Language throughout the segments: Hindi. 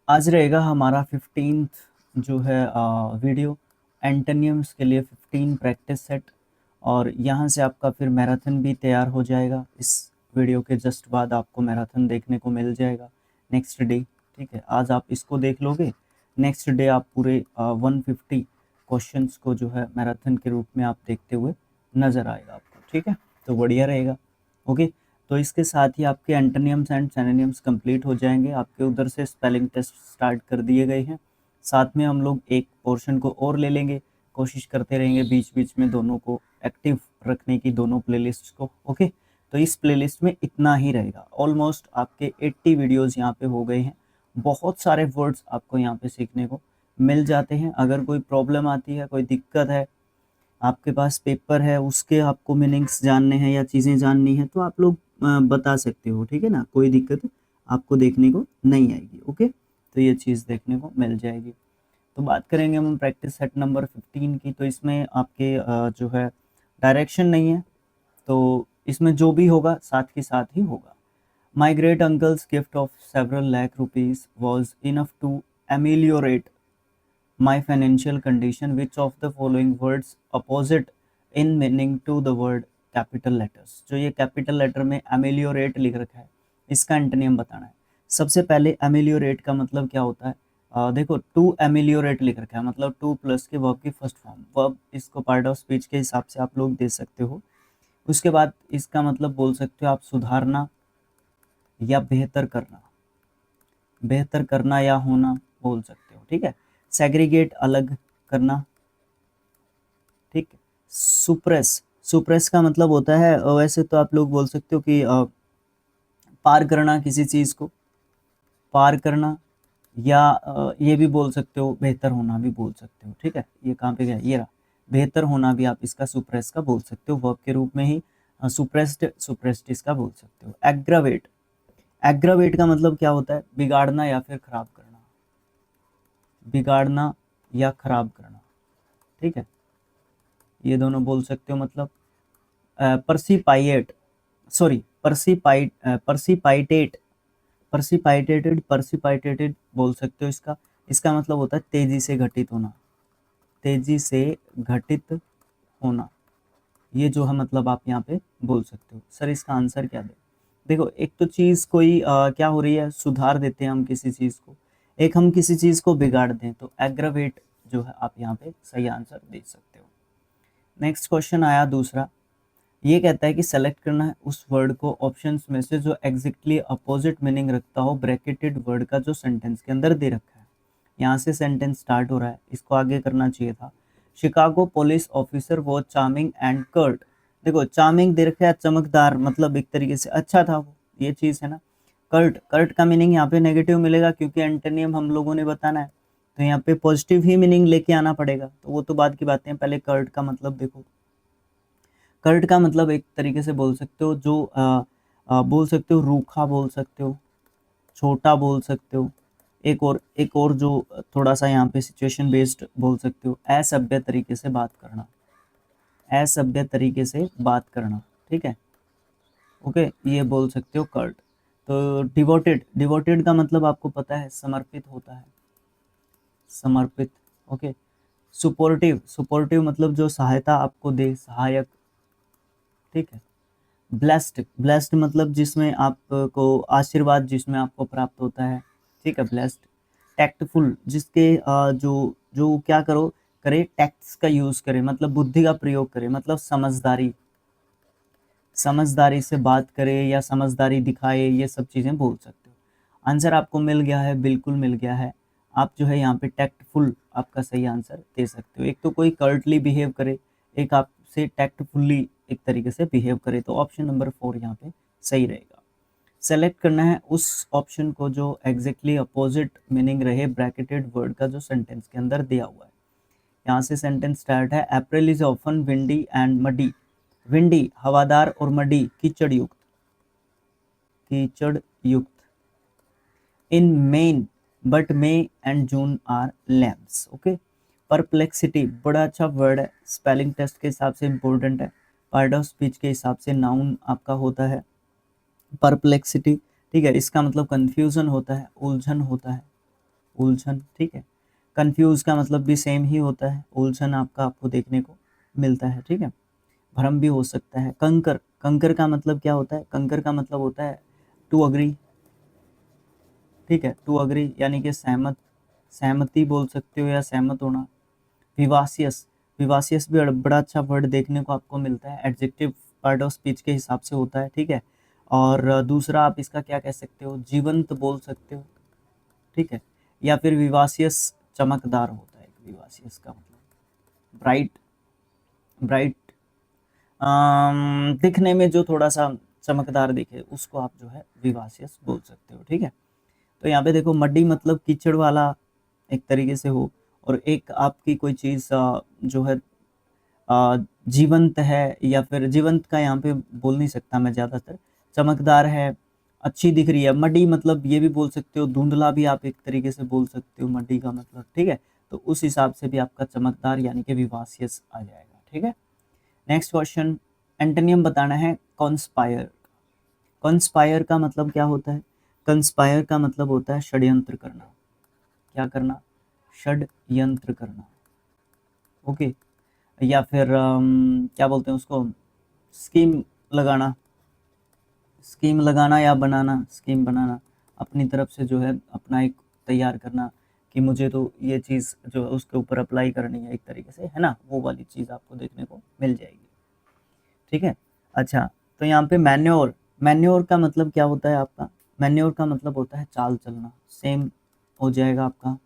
आज रहेगा हमारा 15th जो है वीडियो एंटोनियम्स के लिए 15 प्रैक्टिस सेट। और यहाँ से आपका फिर मैराथन भी तैयार हो जाएगा। इस वीडियो के जस्ट बाद आपको मैराथन देखने को मिल जाएगा नेक्स्ट डे। ठीक है, आज आप इसको देख लोगे, नेक्स्ट डे आप पूरे 150 क्वेश्चंस को जो है मैराथन के रूप में आप देखते हुए नज़र आएगा आपको। ठीक है, तो बढ़िया रहेगा। ओके, तो इसके साथ ही आपके एंटोनियम्स एंड सिनोनिम्स कंप्लीट हो जाएंगे। आपके उधर से स्पेलिंग टेस्ट स्टार्ट कर दिए गए हैं। साथ में हम लोग एक पोर्शन को और ले लेंगे, कोशिश करते रहेंगे बीच बीच में दोनों को एक्टिव रखने की, दोनों प्लेलिस्ट को। ओके, तो इस प्लेलिस्ट में इतना ही रहेगा। ऑलमोस्ट आपके 80 वीडियोज़ यहाँ पे हो गए हैं। बहुत सारे वर्ड्स आपको यहाँ पे सीखने को मिल जाते हैं। अगर कोई प्रॉब्लम आती है, कोई दिक्कत है, आपके पास पेपर है, उसके आपको मीनिंग्स जानने हैं या चीज़ें जाननी है, तो आप लोग बता सकते हो। ठीक है ना, कोई दिक्कत आपको देखने को नहीं आएगी। ओके, तो ये चीज़ देखने को मिल जाएगी। तो बात करेंगे हम प्रैक्टिस सेट नंबर 15 की। तो इसमें आपके जो है डायरेक्शन नहीं है, तो इसमें जो भी होगा साथ के साथ ही होगा। My great uncle's gift of several lakh rupees was enough to ameliorate my financial condition. Which of the following words opposite in meaning to the word capital letters? जो ये कैपिटल लेटर में ameliorate लिख रखा है, इसका एंटोनियम बताना है। सबसे पहले ameliorate का मतलब क्या होता है? देखो, to ameliorate लिख रखा है, मतलब to प्लस के वर्ब की फर्स्ट फॉर्म। वर्ब इसको पार्ट ऑफ स्पीच के हिसाब से आप लोग दे सकते हो। उसके बाद इसका मतलब बोल सकते हो आप सुधारना या बेहतर करना, बेहतर करना या होना बोल सकते हो। ठीक है, सेग्रीगेट अलग करना। ठीक, सुप्रेस, सुप्रेस का मतलब होता है वैसे तो आप लोग बोल सकते हो कि पार करना, किसी चीज़ को पार करना, या ये भी बोल सकते हो बेहतर होना भी बोल सकते हो। ठीक है, ये कहाँ पे गया, ये रहा, बेहतर होना भी आप इसका सुप्रेस का बोल सकते हो, वर्ब के रूप में ही सुप्रेस्ड, सुप्रेस्ड इसका बोल सकते हो। एग्रावेट, एग्रावेट का मतलब क्या होता है? बिगाड़ना या फिर खराब करना, बिगाड़ना या खराब करना। ठीक है, ये दोनों बोल सकते हो। मतलब परसिपाइएट, सॉरी परसिपाइटेट, परसिपाइटेटेड, परसिपाइटेटेड बोल सकते हो इसका। इसका मतलब होता है तेजी से घटित होना, तेजी से घटित होना। ये जो है मतलब आप यहाँ पे बोल सकते हो। सर इसका आंसर क्या दे? देखो, एक तो चीज़ कोई क्या हो रही है, सुधार देते हैं हम किसी चीज़ को, एक हम किसी चीज़ को बिगाड़ दें, तो एग्रावेट जो है आप यहाँ पे सही आंसर दे सकते हो। नेक्स्ट क्वेश्चन आया दूसरा। ये कहता है कि सेलेक्ट करना है उस वर्ड को ऑप्शंस में से जो एग्जैक्टली अपोजिट मीनिंग रखता हो ब्रैकेटेड वर्ड का जो सेंटेंस के अंदर दे रखा है। यहाँ से सेंटेंस स्टार्ट हो रहा है, इसको आगे करना चाहिए था। शिकागो पुलिस ऑफिसर वो चार्मिंग एंड कर्ट। देखो, चार्मिंग दे रखा है, चमकदार, मतलब एक तरीके से अच्छा था वो, ये चीज़ है ना। कर्ट, कर्ट का मीनिंग यहाँ पे नेगेटिव मिलेगा क्योंकि एंटोनियम हम लोगों ने बताना है, तो यहाँ पे पॉजिटिव ही मीनिंग लेके आना पड़ेगा। तो वो तो बाद की बातें हैं, पहले कर्ट का मतलब देखो। कर्ट का मतलब एक तरीके से बोल सकते हो जो बोल सकते हो रूखा बोल सकते हो, छोटा बोल सकते हो। एक और जो थोड़ा सा यहाँ पे सिचुएशन बेस्ड बोल सकते हो, असभ्य तरीके से बात करना, असभ्य तरीके से बात करना। ठीक है, ओके, ये बोल सकते हो कर्ट। तो डिवोटेड, डिवोटेड का मतलब आपको पता है, समर्पित होता है, समर्पित। ओके, सुपोर्टिव, सुपोर्टिव मतलब जो सहायता आपको दे, सहायक। ठीक है, ब्लेस्ड, ब्लेस्ड मतलब जिसमें आपको आशीर्वाद जिसमें आपको प्राप्त होता है। ठीक है, ब्लेस्ड। टैक्टफुल, जिसके जो जो क्या करो करे, टैक्ट्स का यूज करे, मतलब बुद्धि का प्रयोग करे, मतलब समझदारी, समझदारी से बात करे या समझदारी दिखाए, ये सब चीजें बोल सकते हो। आंसर आपको मिल गया है, बिल्कुल मिल गया है। आप जो है यहाँ पे टैक्टफुल आपका सही आंसर दे सकते हो। एक तो कोई कर्टली बिहेव करे, एक आपसे टैक्टफुल्ली एक तरीके से बिहेव करे, तो ऑप्शन नंबर 4 यहाँ पे सही रहेगा। सेलेक्ट करना है उस ऑप्शन को जो एग्जैक्टली अपोजिट मीनिंग रहे ब्रैकेटेड वर्ड का जो सेंटेंस के अंदर दिया हुआ है। यहाँ से सेंटेंस स्टार्ट है। April is often windy and muddy. Windy हवादार और मडी कीचड़ युक्त, कीचड़ युक्त। In main but May and June are lambs. Okay, perplexity बड़ा अच्छा वर्ड है, स्पेलिंग टेस्ट के हिसाब से इंपॉर्टेंट है, पार्ट ऑफ स्पीच के हिसाब से नाउन आपका होता है परप्लेक्सिटी। ठीक है, इसका मतलब कंफ्यूजन होता है, उलझन होता है। उलझन, ठीक है। कंफ्यूज का मतलब भी सेम ही होता है, उलझन आपका आपको देखने को मिलता है, ठीक है। भ्रम भी हो सकता है। कंकर, कंकर का मतलब क्या होता है? कंकर का मतलब होता है टू अग्री, ठीक है, टू अग्री यानी कि सहमत, सहमति बोल सकते हो या सहमत होना। विवासियस, विवासियस भी बड़ा अच्छा वर्ड देखने को आपको मिलता है, एडजेक्टिव पार्ट ऑफ स्पीच के हिसाब से होता है, ठीक है। और दूसरा आप इसका क्या कह सकते हो? जीवंत बोल सकते हो, ठीक है। या फिर विवासियस चमकदार होता है, विवासियस का मतलब ब्राइट, ब्राइट दिखने में जो थोड़ा सा चमकदार दिखे उसको आप जो है विवासियस बोल सकते हो, ठीक है। तो यहाँ पे देखो मड्डी मतलब कीचड़ वाला एक तरीके से हो, और एक आपकी कोई चीज़ जो है जीवंत है, या फिर जीवंत का यहाँ पे बोल नहीं सकता मैं ज़्यादातर, चमकदार है, अच्छी दिख रही है। मड्डी मतलब ये भी बोल सकते हो, धुंधला भी आप एक तरीके से बोल सकते हो मड्डी का मतलब, ठीक है। तो उस हिसाब से भी आपका चमकदार यानी कि विवासियस आ जाएगा, ठीक है। नेक्स्ट क्वेश्चन, एंटोनियम बताना है कॉन्स्पायर। कॉन्स्पायर का मतलब क्या होता है? कंस्पायर का मतलब होता है षड्यंत्र करना। क्या करना? षड्यंत्र करना, ओके। या फिर क्या बोलते हैं उसको, स्कीम लगाना, स्कीम लगाना या बनाना, स्कीम बनाना, अपनी तरफ से जो है अपना एक तैयार करना कि मुझे तो ये चीज़ जो है उसके ऊपर अप्लाई करनी है एक तरीके से, है ना, वो वाली चीज़ आपको देखने को मिल जाएगी, ठीक है। अच्छा, तो यहाँ पे मैन्योर, मैन्योर का मतलब क्या होता है आपका? मैन्योर का मतलब होता है चाल चलना, सेम हो जाएगा आपका,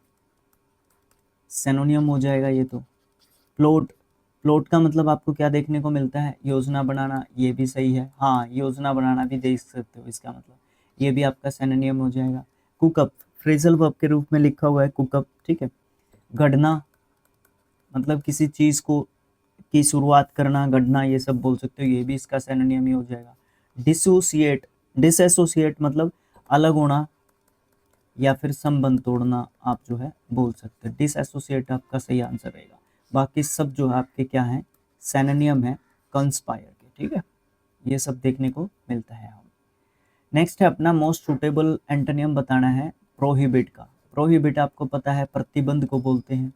सिनोनियम हो जाएगा ये तो। प्लॉट, प्लॉट का मतलब आपको क्या देखने को मिलता है? योजना बनाना, ये भी सही है, हाँ योजना बनाना भी देख सकते हो इसका मतलब, ये भी आपका सिनोनियम हो जाएगा। कुकअप, फ्रेजल वर्ब के रूप में लिखा हुआ है कुकअप, ठीक है। गढ़ना मतलब किसी चीज़ को की शुरुआत करना, गढ़ना, ये सब बोल सकते हो, ये भी इसका सिनोनियम ही हो जाएगा। डिसोसिएट, डिसएसोसिएट मतलब अलग होना या फिर संबंध तोड़ना, आप जो है बोल सकते हैं। डिसएसोसिएट आपका सही आंसर रहेगा, बाकी सब जो है आपके क्या है? सिनोनियम है कंस्पायर के, ठीक है। ये सब देखने को मिलता है हम। नेक्स्ट है अपना मोस्ट सुटेबल एंटोनियम बताना है प्रोहिबिट का। प्रोहिबिट आपको पता है प्रतिबंध को बोलते हैं,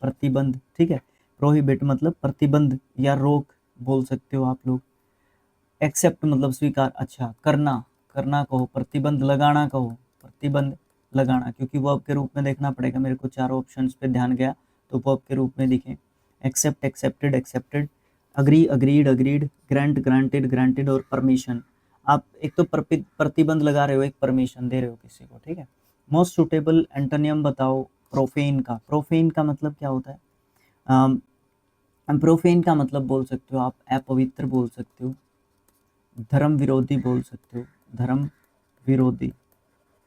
प्रतिबंध, ठीक है। प्रोहिबिट मतलब प्रतिबंध या रोक बोल सकते हो आप लोग। एक्सेप्ट मतलब स्वीकार, अच्छा करना, करना कहो, प्रतिबंध लगाना कहो, प्रतिबंध लगाना, क्योंकि वर्ब के रूप में देखना पड़ेगा मेरे को, चारों ऑप्शंस पे ध्यान गया तो वर्ब के रूप में दिखे। Except, accepted, accepted, agree, agreed, agreed, grant, granted, granted, और परमिशन। आप एक तो प्रतिबंध लगा रहे हो, एक परमिशन दे रहे हो किसी को, ठीक है। मोस्ट सुटेबल एंटोनियम बताओ प्रोफेन का। प्रोफेन का मतलब क्या होता है? प्रोफेन का मतलब बोल सकते हो आप अपवित्र बोल सकते हो, धर्म विरोधी बोल सकते हो, धर्म विरोधी,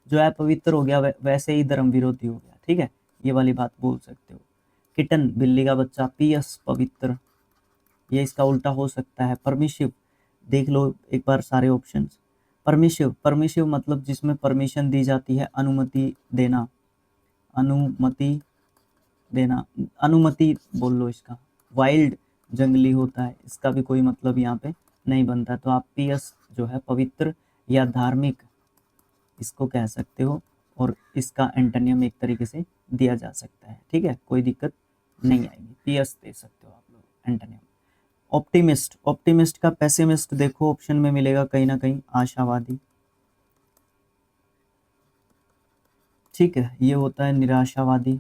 जो अपवित्र हो गया वैसे ही धर्म विरोधी हो गया, ठीक है, ये वाली बात बोल सकते हो। किटन बिल्ली का बच्चा, पियस पवित्र, ये इसका उल्टा हो सकता है। परमिशिव, देख लो एक बार सारे ऑप्शंस। परमिशिव, परमिशिव मतलब जिसमें परमिशन दी जाती है, अनुमति देना, अनुमति देना, अनुमति बोल लो इसका। वाइल्ड जंगली होता है, इसका भी कोई मतलब यहाँ पे नहीं बनता, तो आप पियस जो है पवित्र या धार्मिक इसको कह सकते हो, और इसका एंटोनियम एक तरीके से दिया जा सकता है, ठीक है, कोई दिक्कत नहीं आएगी, पियस दे सकते हो आप लोग एंटोनियम। ऑप्टिमिस्ट, ऑप्टिमिस्ट का पेसिमिस्ट देखो ऑप्शन में मिलेगा कहीं ना कहीं, आशावादी, ठीक है, ये होता है निराशावादी,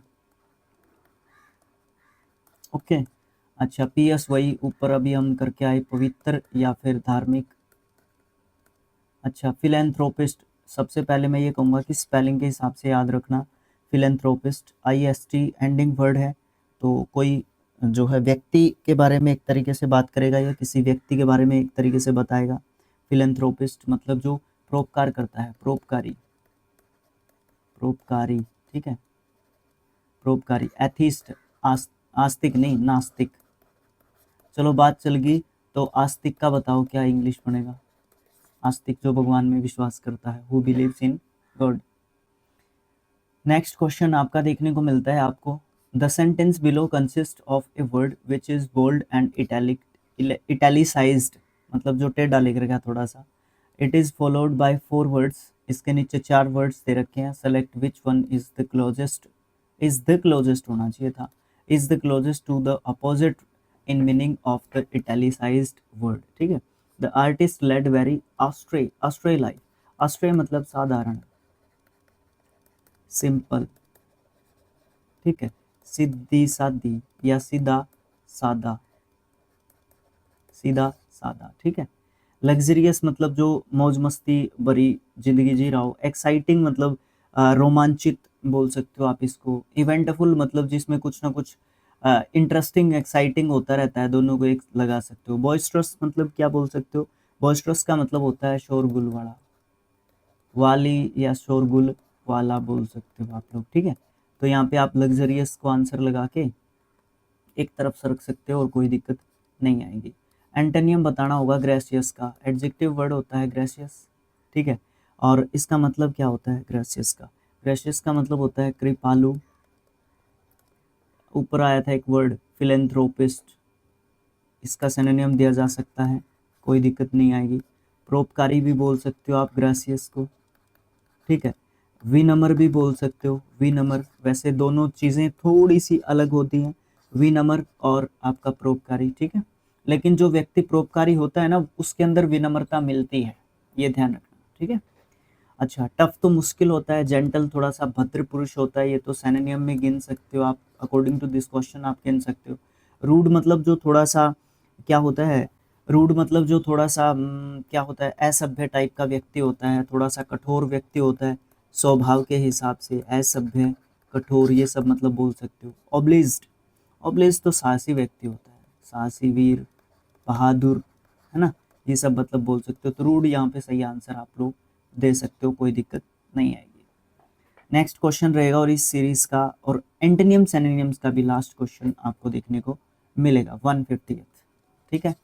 ओके। अच्छा, पीएस वही ऊपर अभी हम करके आए, पवित्र या फिर धार्मिक। अच्छा, फिलेंथ्रोपिस्ट, सबसे पहले मैं ये कहूँगा कि स्पेलिंग के हिसाब से याद रखना। फिलेंथ्रोपिस्ट IST एंडिंग वर्ड है, तो कोई जो है व्यक्ति के बारे में एक तरीके से बात करेगा या किसी व्यक्ति के बारे में एक तरीके से बताएगा। फिलेंथ्रोपिस्ट मतलब जो परोपकार करता है, परोपकारी, परोपकारी, ठीक है, परोपकारी। एथिस्ट, आस्तिक नहीं, नास्तिक। चलो बात चल गई, तो आस्तिक का बताओ क्या इंग्लिश बनेगा? आस्तिक जो भगवान में विश्वास करता है, who believes in God. Next question आपका देखने को मिलता है आपको, the sentence below consist of a word which is bold and italicised, मतलब जो टेढ़ा लिख रखा थोड़ा सा। It is followed by 4 words इसके नीचे 4 वर्ड्स दे रखे हैं, select which one is the closest होना चाहिए था, is the closest to the opposite in meaning of the italicised word, ठीक है। The artist led very astray life, astray मतलब साधारण, सिंपल, ठीक है, सीधी सादी या सीधा सादा, सीधा सादा, ठीक है। लग्जरियस मतलब जो मौज मस्ती भरी जिंदगी जी रहा हो, एक्साइटिंग मतलब रोमांचित बोल सकते हो आप इसको, इवेंटफुल मतलब जिसमें कुछ ना कुछ इंटरेस्टिंग एक्साइटिंग होता रहता है, दोनों को एक लगा सकते हो। बॉयस्ट्रस मतलब क्या बोल सकते हो, बॉयस्ट्रस का मतलब होता है शोरगुल वाला, वाली या शोरगुल वाला बोल सकते हो आप लोग, ठीक है। तो यहाँ पे आप लग्जरियस को आंसर लगा के एक तरफ सरक सकते हो और कोई दिक्कत नहीं आएगी। एंटोनियम बताना होगा ग्रेसियस का, एडजेक्टिव वर्ड होता है ग्रेसियस, ठीक है। और इसका मतलब क्या होता है ग्रेसियस का, ग्रेसियस का मतलब होता है कृपालु, ऊपर आया था एक वर्ड फिलेंथ्रोपिस्ट, इसका सिनोनिम दिया जा सकता है, कोई दिक्कत नहीं आएगी। परोपकारी भी बोल सकते हो आप ग्रेसियस को, ठीक है। विनम्र भी बोल सकते हो, विनम्र, वैसे दोनों चीज़ें थोड़ी सी अलग होती हैं, विनम्र और आपका परोपकारी, ठीक है। लेकिन जो व्यक्ति परोपकारी होता है ना, उसके अंदर विनम्रता मिलती है, ये ध्यान रखना, ठीक है। अच्छा, टफ तो मुश्किल होता है, जेंटल थोड़ा सा भद्र पुरुष होता है, ये तो सिनोनिम में गिन सकते हो आप, अकॉर्डिंग टू दिस क्वेश्चन आप गिन सकते हो। रूड मतलब जो थोड़ा सा क्या होता है, रूड मतलब जो थोड़ा सा क्या होता है, असभ्य टाइप का व्यक्ति होता है, थोड़ा सा कठोर व्यक्ति होता है स्वभाव के हिसाब से, असभ्य, कठोर, ये सब मतलब बोल सकते हो। ऑब्लिज्ड तो साहसी व्यक्ति होता है, साहसी, वीर, बहादुर, है ना, ये सब मतलब बोल सकते हो। तो रूड यहाँ पे सही आंसर आप लोग दे सकते हो, कोई दिक्कत नहीं आएगी। नेक्स्ट क्वेश्चन रहेगा और इस सीरीज का और एंटोनियम सिनोनिम्स का भी लास्ट क्वेश्चन आपको देखने को मिलेगा 150th, ठीक है।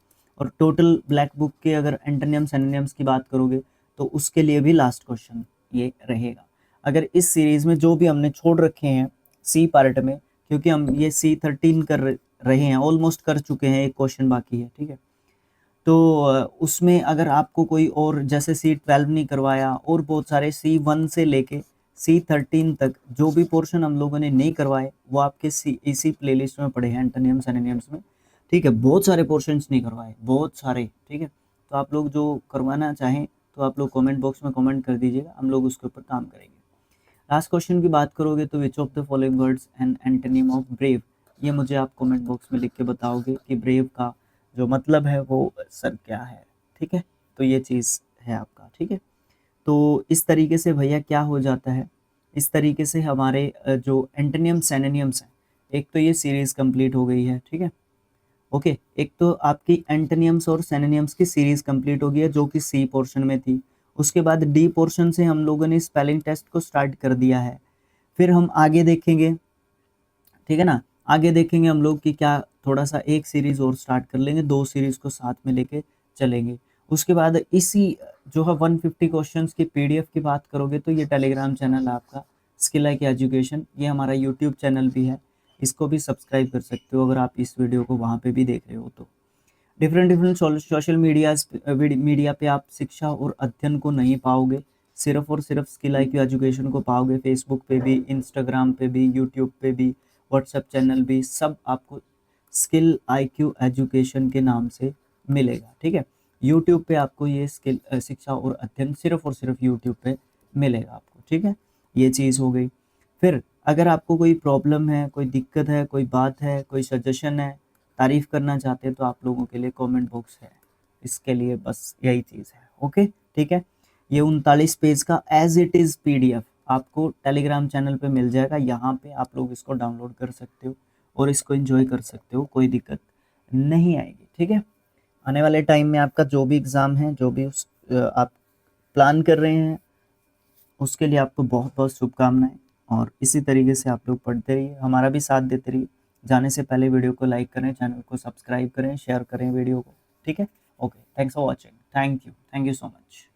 और टोटल ब्लैक बुक के अगर एंटोनियम सिनोनिम्स की बात करोगे तो उसके लिए भी लास्ट क्वेश्चन ये रहेगा। अगर इस सीरीज में जो भी हमने छोड़ रखे हैं सी पार्ट में, क्योंकि हम ये C13 कर रहे हैं, ऑलमोस्ट कर चुके हैं, एक क्वेश्चन बाकी है, ठीक है। तो उसमें अगर आपको कोई और जैसे C12 नहीं करवाया, और बहुत सारे C1 से लेके C13 तक जो भी पोर्शन हम लोगों ने नहीं करवाए वो आपके इसी प्लेलिस्ट में पड़े हैं एंटोनियम सिनोनिम्स में, ठीक है। बहुत सारे पोर्शंस नहीं करवाए, बहुत सारे, ठीक है। तो आप लोग जो करवाना चाहें तो आप लोग कमेंट बॉक्स में कमेंट कर दीजिएगा, हम लोग उसके ऊपर काम करेंगे। लास्ट क्वेश्चन की बात करोगे तो which of the following words an antonym of brave, ये मुझे आप कमेंट बॉक्स में लिख के बताओगे कि ब्रेव का जो मतलब है वो सर क्या है, ठीक है। तो ये चीज़ है आपका, ठीक है। तो इस तरीके से भैया क्या हो जाता है, इस तरीके से हमारे जो एंटोनियम सिनोनिम्स हैं, एक तो ये सीरीज़ कंप्लीट हो गई है, ठीक है, ओके। एक तो आपकी एंटोनियम्स और सिनोनिम्स की सीरीज़ कंप्लीट हो गई है जो कि सी पोर्शन में थी। उसके बाद डी पोर्शन से हम लोगों ने स्पेलिंग टेस्ट को स्टार्ट कर दिया है। फिर हम आगे देखेंगे, ठीक है ना, आगे देखेंगे हम लोग कि क्या थोड़ा सा एक सीरीज और स्टार्ट कर लेंगे, 2 सीरीज को साथ में लेके चलेंगे। उसके बाद इसी जो है 150 क्वेश्चंस की पीडीएफ की बात करोगे तो ये टेलीग्राम चैनल है आपका स्किल लाइक एजुकेशन, ये हमारा यूट्यूब चैनल भी है, इसको भी सब्सक्राइब कर सकते हो अगर आप इस वीडियो को वहाँ पे भी देख रहे हो तो। डिफरेंट सोशल मीडिया पे आप शिक्षा और अध्ययन को नहीं पाओगे, सिर्फ और सिर्फ स्किल IQ एजुकेशन को पाओगे। फेसबुक पे भी, इंस्टाग्राम पे भी, यूट्यूब पे भी, व्हाट्सएप चैनल भी, सब आपको स्किल IQ एजुकेशन के नाम से मिलेगा, ठीक है। यूट्यूब पे आपको ये स्किल शिक्षा और अध्ययन सिर्फ और सिर्फ यूट्यूब पे मिलेगा आपको, ठीक है। ये चीज़ हो गई। फिर अगर आपको कोई प्रॉब्लम है, कोई दिक्कत है, कोई बात है, कोई सजेशन है, तारीफ करना चाहते हैं तो आप लोगों के लिए कमेंट बॉक्स है, इसके लिए बस यही चीज़ है, ओके, ठीक है। ये 39 पेज का एज इट इज़ PDF आपको टेलीग्राम चैनल पे मिल जाएगा, यहाँ पे आप लोग इसको डाउनलोड कर सकते हो और इसको एंजॉय कर सकते हो, कोई दिक्कत नहीं आएगी, ठीक है। आने वाले टाइम में आपका जो भी एग्ज़ाम है, जो भी आप प्लान कर रहे हैं, उसके लिए आपको बहुत बहुत शुभकामनाएं। और इसी तरीके से आप लोग पढ़ते रहिए, हमारा भी साथ देते रहिए। जाने से पहले वीडियो को लाइक करें, चैनल को सब्सक्राइब करें, शेयर करें वीडियो को, ठीक है। Okay, thanks for watching, thank you so much.